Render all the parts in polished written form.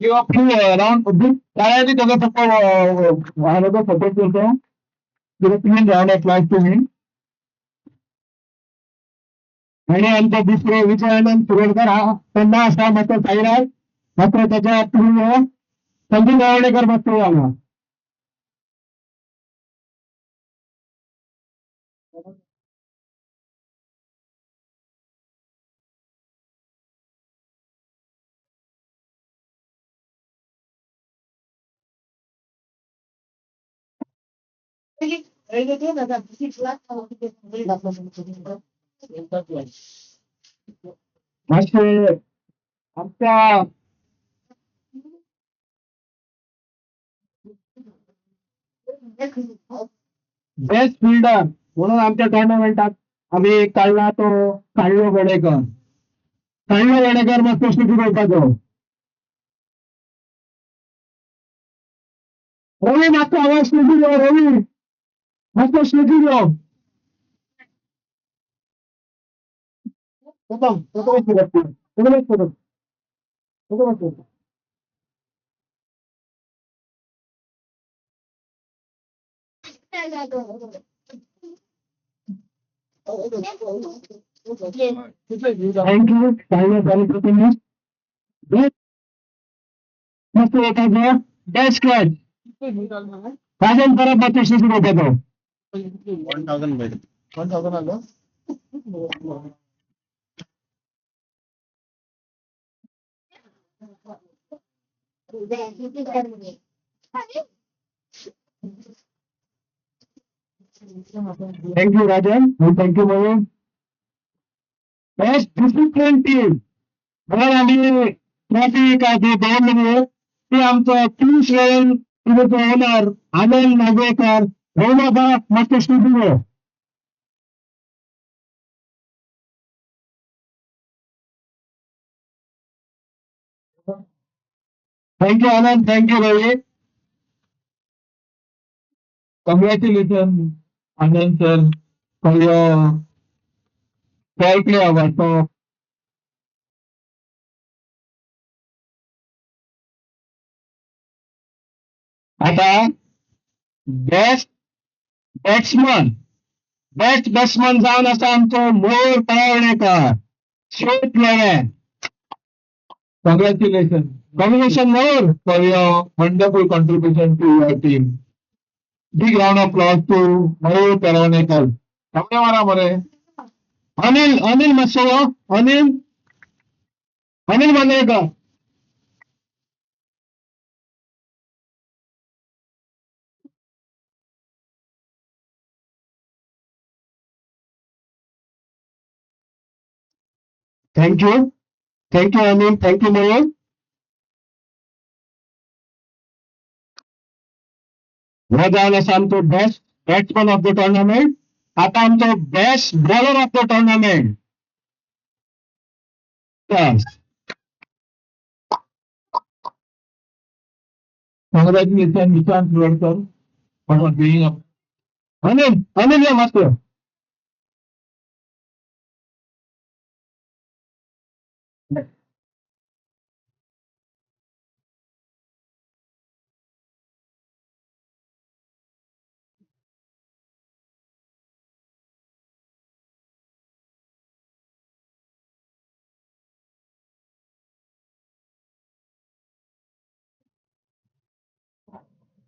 किंवा free round त्यावेळी त्याचा फक्त वाहनाचा सपोर्ट करतो युरोपियन राऊंड ऑफ लाईफ तुम्ही आणि आमचा दुसरे विजयानंद सुरेडकर हा त्यांना असा मात्र साईराज मात्र त्याच्या पूर्व संजय नावडेकर बसतो आला असे आमच्या बेस्ट फिल्डर म्हणून आमच्या टुर्नामेंटात आम्ही काढला तो काळलो गडेकर मस्त स्थिती होता रवी मागचा आवाज स्थिती रवी मस्त स्थिती थँक्यू चांगलं मस्त एखादं डॅश क्रॅच राजन परत 3200 रुपये 1000 आलं थँक्यू राजन थँक्यू म्हणून बेस्ट डिसिप्लिन टीम म्हणून आम्ही ट्रॉफी काय ते दोन म्हणजे ते आमचं टीम श्रेयन ओनर आनंद नागवेकर रौनाबा मस्त studio thank you Anand thank you Ravi congratulations Anand sir for your fair play award. So आता बेस्ट बॅट्समन जाऊन असा आमचं More Palavnekar state level congratulations More for your wonderful contribution to your team big round of applause to Mayur Palavnekar धन्यवाद मरे अनिल मत्सव अनिल मांजरेकर थँक्यू अनिल थँक्यू मयूर ह्या जाऊन असा आमचं best batsman of the tournament आता आमचं best bowler of the tournament congratulation Nishant Lonkar for being Anil या मस्त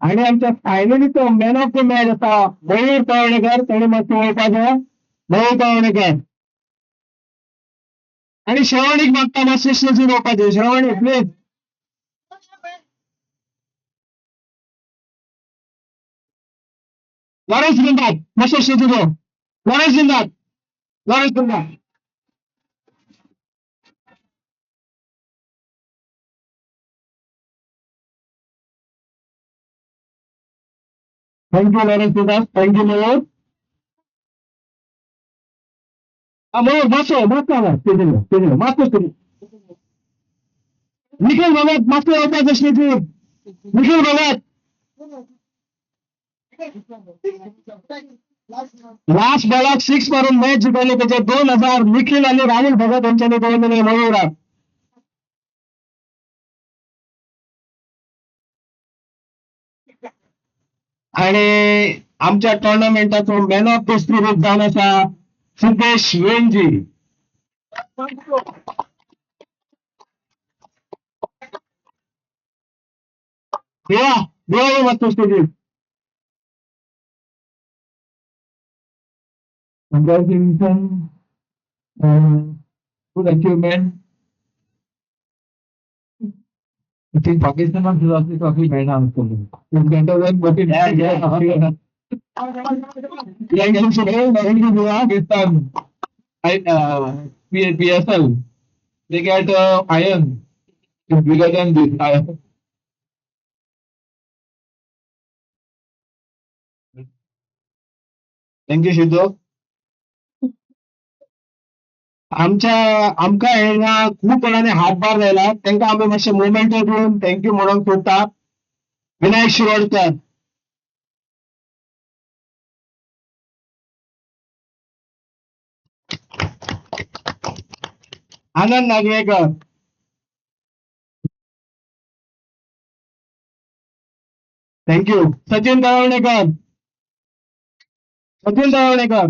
आणि आमच्या फायनली तो मॅन ऑफ द मॅच असा मयूर पावणेकर त्याने मस्त ओळखायचं मयूर पावणेकर आणि श्रवणिक मागता मस्त स्टेशन ओळखायचे श्रवणिक प्लीज लॉरेन्स जिंदात मस्त स्टेशन लॉरेन्स जिंदात थँक्यू लॉरेन्स जिंदात थँक्यू मयूर मयूर मस्त निखिल भगत मस्त ओळखायचं स्टेशन निखिल भगत लास्ट बॉलात 6 मारून मॅच जिंकवली त्याचे 2000 निखिल आणि राहुल भगत यांच्याने बनवलेले मयूर आणि आमच्या टुर्नामेंटाचो मॅन ऑफ द सिरीज जावन आसा सिद्धेश वेंजी. देवा देवा मागतो स्टेजीर. Congratulations, good achievement. I think Pakistan and South Africa काफी मेहनत आमको. In Canada but in Yang sudah dari dua Pakistan. PSL. They get iron. It's bigger than this iron. Thank you, Shiddo. आमका हेंगा खूप जणांनी हातभार दिला. त्यांना आम्ही मातशे मोमेंट घेऊन थँक्यू म्हणून सोडता. विनायक शिरोडकर. आनंद नागवेकर. थँक्यू. सचिन दळवणेकर. सचिन दळवणेकर.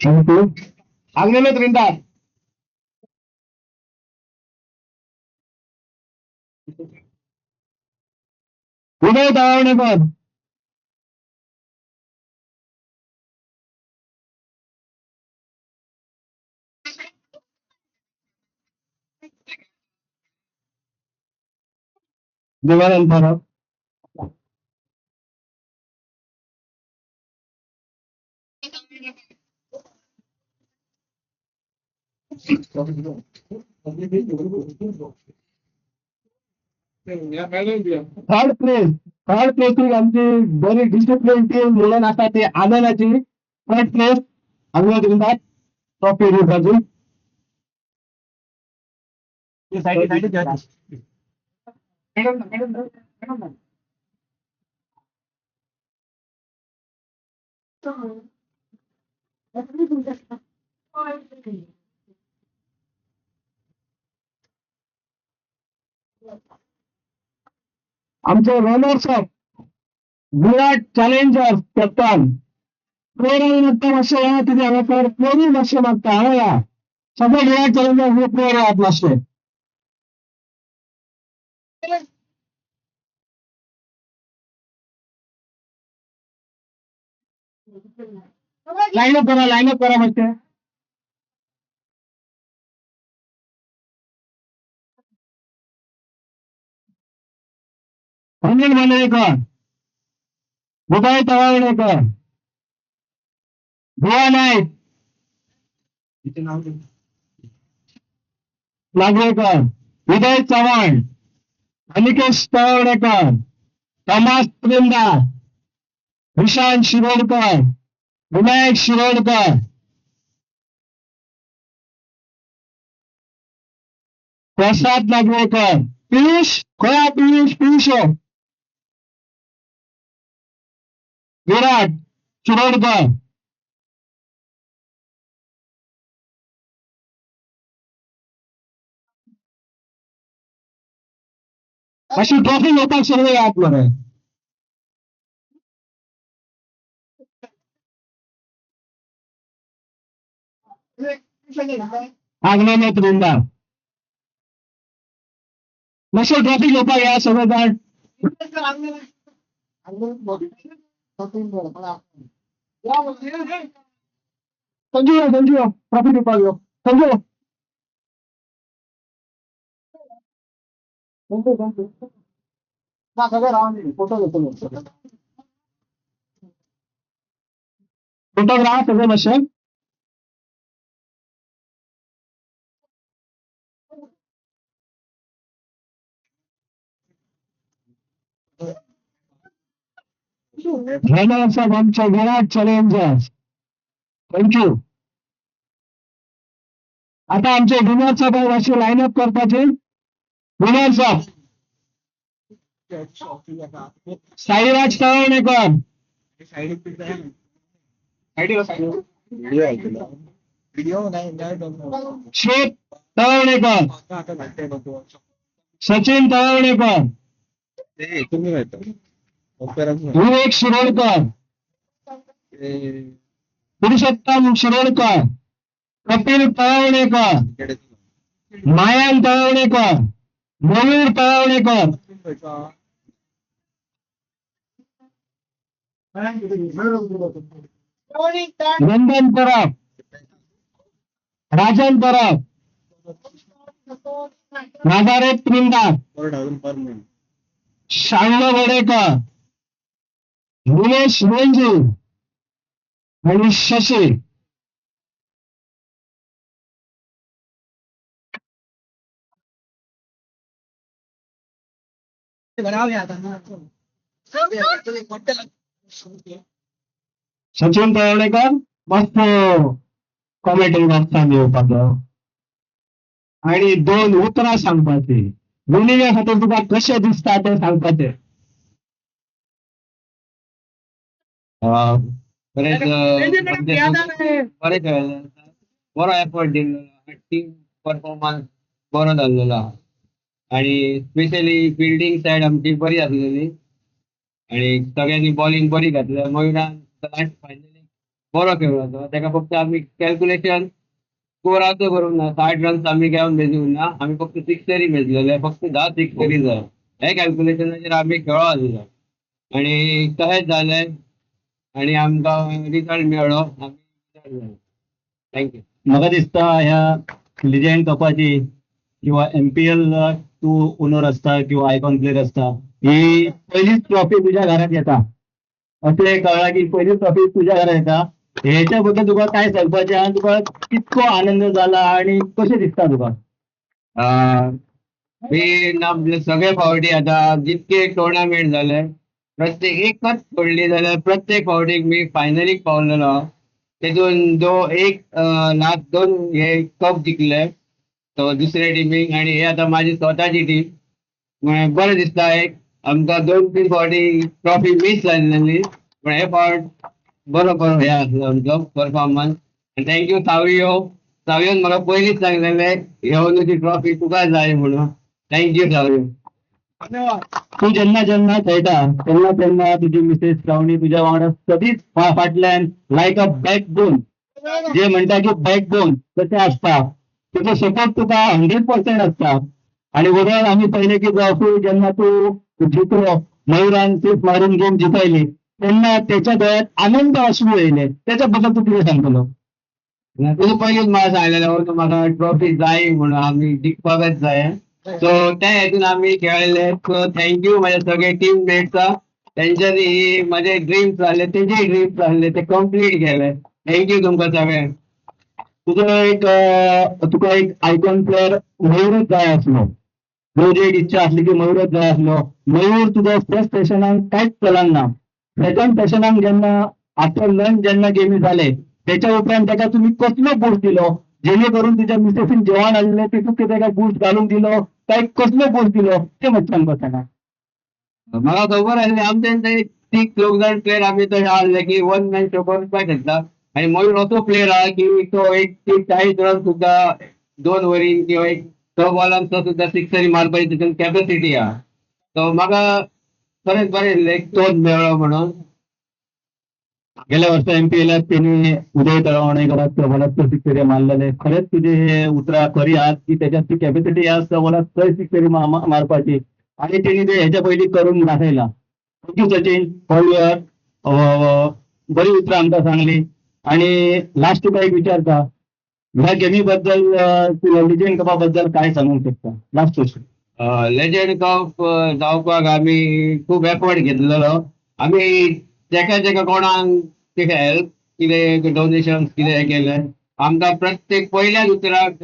थँक्यू. आग्नेलो त्रिंदार. उदय दळवणेकर. देवानंद परब. थर्ड प्लेस आमची बरी डिसिप्लिन टीम म्हणून आता ते आनंदाची थर्ड प्लेस आग्नेलो ट्रॉफी रूपाची. आमचे रनर्स अप विराट चॅलेंजर्स कॅप्टन. प्लेयर मागता मातशे या कितें हांगासर प्लेयरी मातशे मागता हांगा या. सगळे विराट चॅलेंजर्स हे प्लेयर आहात मातशे. लाईनअप करा मातशे. अनिल मांडळेकर. उदय तळवणेकर. भुवा नाईक. नागवेकर. उदय चव्हाण. अनिकेश तळवणेकर. थॉमस त्रिंदार. विशांत शिरोडकर. विनायक शिरोडकर. प्रसाद नागवेकर. पियुष खया पियुष विराट शिरोडकर. अशी ट्रॉफी घेतात सगळे आतमध्ये. आग्नेय त्रिंदार. मातशे ट्रॉफी घेवपाक या सगळे जाण. संजू ट्रॉफी घेवपाक यो. संजू ना सगळे रावन फोटो घेतलो. फोटोक राहा सगळे मातशे. रनर्स अप आमचे विराट चॅलेंजर्स. थँक्यू. आता आमचे विनर्स अप अशी लाईनअप करपाचे. Winners up Sairaj Talwanekar. श्वेत तळवणेकर, सचिन तळवणेकर, विवेक शिरोडकर, पुरुषोत्तम शिरोडकर, कपिल तळवणेकर, मायन तळवणेकर, मयूर तळवणेकर, नंदन परब, राजन परब, नाझारेत त्रिंदास, शांग वडेकर, निलेश रेंजे आणि शशी. सचिन तळवणेकर मस्त कॉमेंट्री बॉक्सान येवपाक आणि 2 उतरां सांगपाची विनिमया खातीर तुका कशें दिसता ते सांगपाचे. बरेच बरे खेळले, बरो एफर्ट दिल्लो, टीम परफॉर्मन्स बरो जाल्लो आणि स्पेशली फिल्डिंग साइड आमची बरी आसलेली आणि सगळ्यांनी बॉलिंग बरी घातल्या. मयुरान लास्ट फायनली बरो खेळलो तो, ताका फक्त आमी कॅल्क्युलेशन स्कोराचो करूंक ना, 60 रन्स आमी घेवन मेजूंक ना, आमी फक्त 6 तरी मेजलेले, फक्त 10 6 तरी जाय हे कॅल्क्युलेशनाचेर आमी खेळो आसलो आणि तशेंच जालें आणि आमकां रिजल्ट मेळ्ळो. थँक्यू. म्हाका दिसता ह्या लिजंड कपाची किंवा MPL तू ओनर असता किंवा आयकॉन प्लेयर असता, ही पहिलीच ट्रॉफी तुझ्या घरात येता असे कळला की पहिलीच ट्रॉफी तुझ्या घरात येता. ह्याच्याबद्दल तुका काय सांगपाचे आणि तुका कितको आनंद झाला आणि कशें दिसता तुका? मी सगळे फावटी आता जितके टुर्नामेंट झाले प्रत्येक एकच सोडली जाल्यार प्रत्येक फावटीक मी फायनलीक पावलेलो. तेतून एक लास्ट 2 हे कप जिंकले तो दुसऱ्या टिमीक आणि हे आता माझी स्वतःची टीम. बरें दिसता एक आमकां 2-3 फावटी ट्रॉफी मिस जाल्ली पण हे फावट बरो हे आसलो आमचो परफॉर्मन्स. थँक्यू सावयोन म्हाका पयलींच सांगलेले ह्यो ती ट्रॉफी तुका जाय म्हणून. थँक्यू सावयो. तू जेन्ना जेन्ना खेळटा तेन्ना तुझी मिसेस श्रावणी तुझ्या वांगडा सदींच फाटल्यान लायक अ बॅकबोन, जे म्हणटा की बॅकबोन तशें आसता. तुजो सपोर्ट तुका 100% असता आणि वरून आम्ही पहिले की ट्रॉफी जेन्ना तू जिंकलो, मयुरान सेफ मारून गेम जिखयली तेन्ना त्याच्या डोळ्यात आनंद अश्रू येयले, त्याच्याबद्दल तू कितें सांगतलो? तुझं पहिलेच मला सांगलेलं म्हाका ट्रॉफी जाय म्हणून आम्ही जिंकपाकच जाय. सो त्या हेतून आम्ही खेळले. सो थँक्यू माझ्या सगळे टीम मेट्सा, त्यांच्यानी माझे ड्रीम्स झाले तेचे ड्रीम्स झाले ते कम्प्लीट केले. थँक्यू तुमकां सगळ्यांक. तुका एक आयकॉन प्लेयर मयूरच जाय असलो, रोज एक इच्छा असली की मयूरच जाय असलो. मयूर तुझ्या फर्स्ट सेशनाक कांयच चलंक ना. सेकंड सेशनाक जेन्ना आफ्टर लंच जेन्ना गेमी जाले त्याच्या उपरांत ताका तुम्ही कसलो बूस्ट दिलो, जेणेकरून तुझ्या मिसेसीन जेवण आसलें तितून ताका बूस्ट घालून दिलो काय कसलो बूस्ट दिलो ते मातशें सांगपाक सांगा. म्हाका खबर आसली आमच्यान ते 6 लोक जाण प्लेयर आमी तशें आसले की 1 मॅच शो करपाक शकता आणि मयूर असो प्लेयर आहा की तो एक 40 रन सुद्धा 2 ओव्हरीन किंवा एक 6 बॉलांचो सुद्धा 6 तरी मारपाची तितून कॅपॅसिटी आहा. तो म्हाका खरेंच बरें दिसलें तोच मेळ्ळो म्हणून. गेल्या वर्षी MPL त्यांनी उदय तळवणेकरात बोलात 6 मारलेले. खरेच तुझे हे उतरा खरी आहात की त्याच्यात ती कॅपॅसिटी असता बोलात 6 मारपाची आणि त्यांनी ते ह्याच्या पहिली करून दाखयला. थँक्यू सचिन फॉर युअर बरी उतरां आमकां सांगली. आणि लास्ट तुका एक विचारता, ह्या गेमी बद्दल लिजंड कपा बद्दल काय सांगूंक शकता? Last question. लेजंड कप जावपाक आमी खूब एफर्ट घेतलेलो. आमी जेका कोणाक हेल्प कितें डोनेशन कितें केले आमकां प्रत्येक पहिल्याच उतराक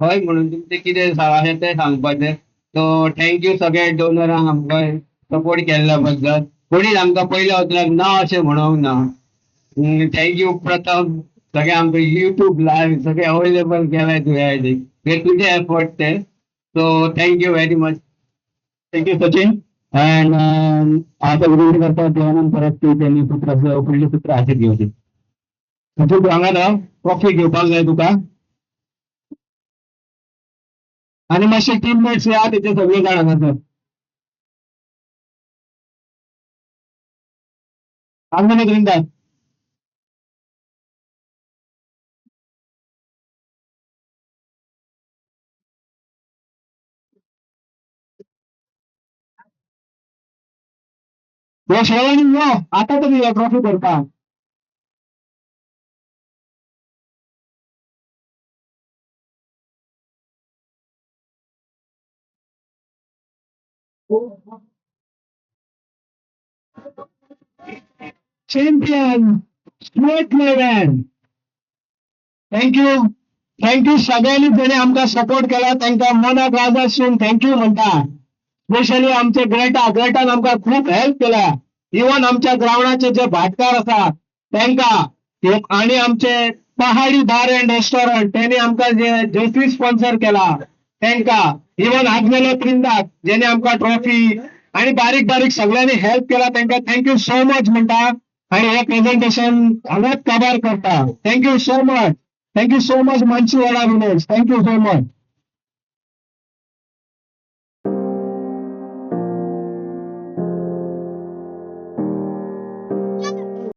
हय म्हणून तुमचें कितें आसा तें सांगपाचें. सो थँक्यू सगळे डोनरांक आमकां सपोर्ट केल्ल्या बद्दल. कोणीच आमकां पहिल्या उतराक ना अशें म्हणूंक ना. थँक्यू प्रथम सगळे आमकां युट्यूब लायव्ह सगळे अवेलेबल केलाय तुवें तुझे एफर्ट ते. So thank you very much. Thank you Sachin. And आता विनंती करता देवानंद परत त्यांनी पुत्र फुडले पुत्र हातीत घेवचे. तू हांगा ना ट्रॉफी घेवपाक जाय तुका आणि मातशे टीममेट्स या तेचे सगळे जाण हांगासर हांगा ग्रिंदार हो शेवणी यो आता तरी या ट्रॉफी करता चॅम्पियन स्टेट लेवल थँक्यू सगळ्यांनी जेणे आमकां सपोर्ट केला तांकां मनाक राज आसून थँक्यू म्हणटा स्पेशली आमचे ग्रेटान आमकां खूप हेल्प केला इवन आमच्या ग्राउंडाचे जे भाटकार आसा तांकां आणि आमचे पहाडी बार अँड रेस्टॉरंट त्यांनी आमकां जे जर्सी स्पॉन्सर केला तांकां इवन आजमेलो त्रिंदाक जेणे आमकां ट्रॉफी आणि बारीक बारीक सगळ्यांनी हेल्प केला तांकां थँक्यू सो मच म्हणटा आणि हे प्रेझेंटेशन हांगाच काबार करता thank you so much Mansiwada village thank you so much